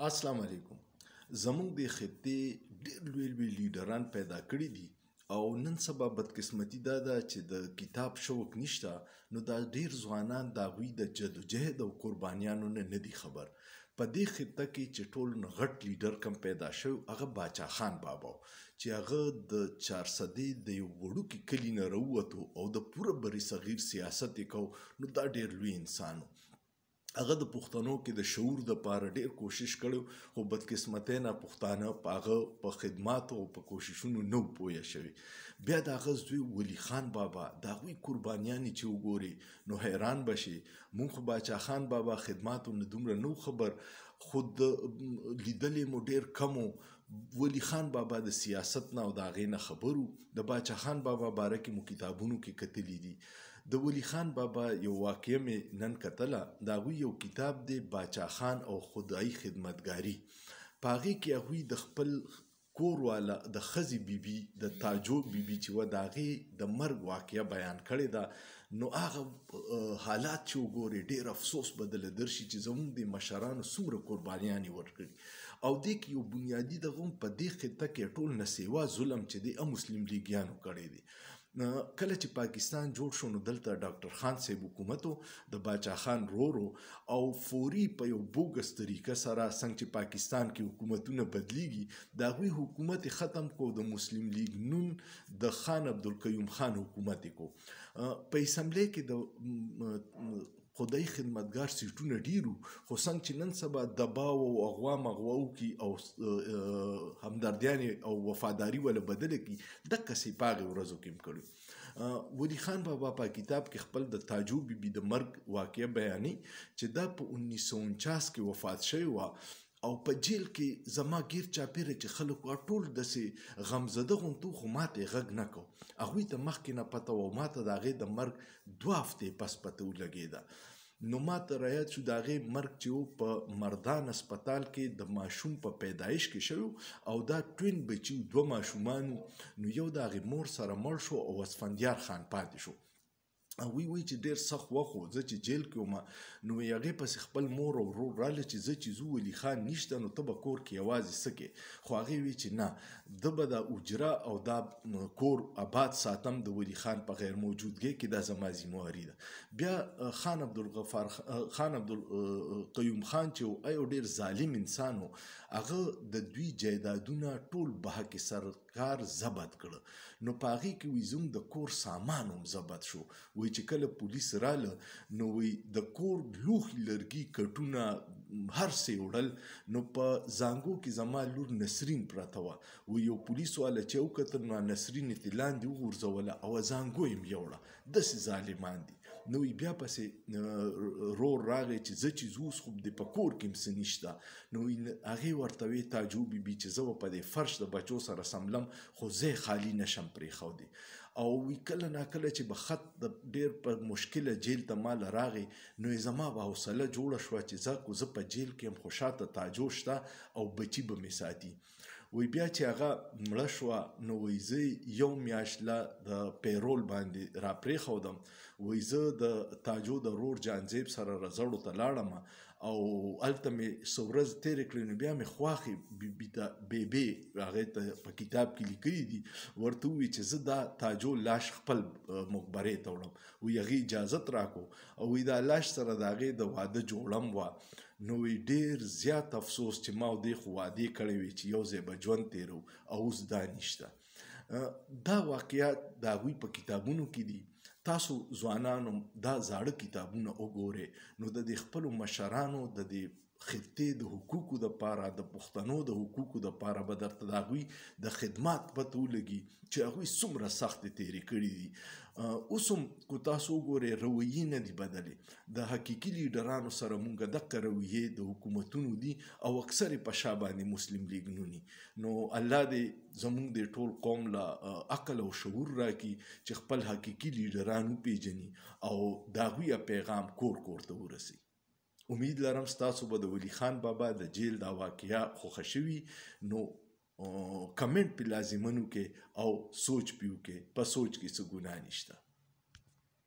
السلام علیکم. زموږ د خطې ډېر لوی لوی لیډران پیدا کړي دي او نن سبا بدقسمتي دا ده چې د کتاب شوق نشته، نو دا ډېر ځوانان د هغوی د جدوجهد او قربانیانو نه دي خبر. په دې خطه کې چې ټول نه غټ لیډر کم پیدا شوی هغه باچا خان بابا و چې هغه د چارسدې د یو وړوکي کلي نه راووتو او د پوره بري صغیر سیاست یې کو. نو دا ډېر لوی انسان و. هغه د پښتنو کې د شعور د پاره ډیر کوشش کړو، خو بدقسمتۍ نه پښتانه په هغه په خدماتو او په کوششونو نه پوه شوي. بیا د هغه زوی ولی خان بابا د هغوی قربانیانې چې وګوري نو حیران بشي. مونږ خو باچا خان بابا خدماتو نه دومره نو خبر، خود لیدلې مو ډیر کمو. ولی خان بابا د سیاست نه او د هغې نه خبرو. د باچا خان بابا باره کې مو کتابونو کې کتلي دي. د ولی خان بابا یو واقعه مې نن کتله، د هغوی یو کتاب دی باچا خان او خدایي خدمتګاري. په هغې کې هغوی د خپل کور والا د ښځې بیبي د تاجو بیبي چې وه د هغې د مرګ واقعه بیان کړې ده. نو هغه حالات چې وګورې ډېر افسوس به دله درشي چې زموږ د مشرانو څومره قربانیانې ورکړي. او دې کې یو بنیادي دغه هم په دې خطه کې ټول نسیوا ظلم چې دی مسلم لیګیانو کړی دی. کله چې پاکستان جوړ شو نو دلته ډاکټر خان صاحب حکومت د باچا خان رورو او فوري په یو بوګس طریقه سره څنګه چې پاکستان کې حکومتونه بدلیږي د هغوی حکومت ختم کو، د مسلم لیگ نون د خان عبدالقیوم خان حکومت کو. په اسمبلی کې د خدای خدمتګار سیټونه ډیرو، خو څنګه چې نن سبا دباو او اغوا مغوا وکړي او همدردیانې او وفاداري ولا بدله کړي، دقسې په هغې ورځو کې هم کړي. ولی خان بابا په کتاب کې خپل د تاجو بیبي د مرګ واقعه بیانوي چې دا په 1949 کې وفات شوې وه او په جیل کې زما ګیر چاپیره چې خلک وا ټول داسې غمزده غوندو، خو ماته یې غږ نه کو. هغوی ته مخکې نه پته وه او ماته د هغې د مرګ 2 هفتې پس پته ولګېده. نو ماته رایاد شو د هغې مرګ چې و په مردان اسپتال کې د ماشوم په پیدایش کې شوی او دا ټوین بچي 2 ماشومان. نو یو د هغې مور سره مړ شو او اسفندیار خان پاتې شو. هغوی وایي چې ډېر سخت وخت و، زه چې جیل کې وم نو هغې پسې خپل مور او ورور راله چې زه چې زو ولی خان نشته نو ته به کور کې یوازې څه کې. خو هغې وایي چې نه، ده به دا اجره او دا کور آباد ساتم د ولی خان په غیر موجودګۍ کې، دا زما ذمهواري ده. بیا خان عبدالقیوم خان چې و یو ډېر ظالم انسان و، هغه د دوی جایدادونه ټول به حق سرکار ضبط کړه. نو په هغې کې وایي زموږ د کور سامان هم ضبط شو. وایي چې کله پولیس راله نو وایي د کور لوښي لرګي کټونه هر څه یې وړل. نو په زانګو کې زما لور نسرین پرته وه. وایي یو پولیس والا چې وکتل نو نسرین یې لاندې وغورځوله او زانګو یې هم یوړه. داسې ظالمان دي. نو بیا پسې رور راغی چې زه چې زه اوس خو د په کور کې هم څه نشته. نو هغې ورته وی تاجو بیبي چې زه به په دې فرش د بچو سره سملم خو زه یې خالي نشم پرېښودی. او وی کله ناکله چې به خط د ډېر په مشکله جیل ته مال راغی نو زما به حوصله جوړه شوه چې زه په جیل کې هم خو شاته تاجو شته او بچي به مې ساتي. وی بیا چې هغه مړه شوه نو وی زه یو میاشت لا د پیرول باندې را پرېښودم. وی زه د تاجو د رور جانزیب سره رزړو ته لاړم او هلته مې څه ورځ تېرې کړې. نو بیا مې خواښې بیبې هغې ته په کتاب کې لیکلي دي، ورته ووایي چې زه دا تاجو لاش خپل مقبرې ته وړم. وی هغې اجازت راکړو او وی دا لاش سره د هغې د واده جوړم وه. نو وی ډېر زیات افسوس چې ما او دې خو وعدې کړې وې چې یو ځای به ژوند تېرو او اوس دا نشته. دا واقعات د هغوی په کتابونو کې دي. تاسو ځوانانو دا زاړه کتابونه وګورئ نو د دې خپلو مشرانو د دې خطې د حقوقو دپاره، د پښتنو د حقوقو دپاره به درته د هغوی د خدمات پته ولګي چې هغوی څومره سختې تېرې کړي دي. اوس هم که تاسو وګورئ رویې نه دي بدلې. د حقیقي لیډرانو سره مونږ دقه رویې د حکومتونو دي او اکثر یې په شا باندې مسلم لیګ نوني. نو الله دې زموږ د ټول قوم له عقل او شعور راکړي چې خپل حقیقي لیډران وپېژني او د هغوی پیغام کور کور ته ورسي. امید لرم ستاسو به د ولی خان بابا د جیل دا واقعه خوښه شوي. نو کمنټ پې لازمن وکړئ او سوچ پې وکړئ. په سوچ کې څه ګناه نشته.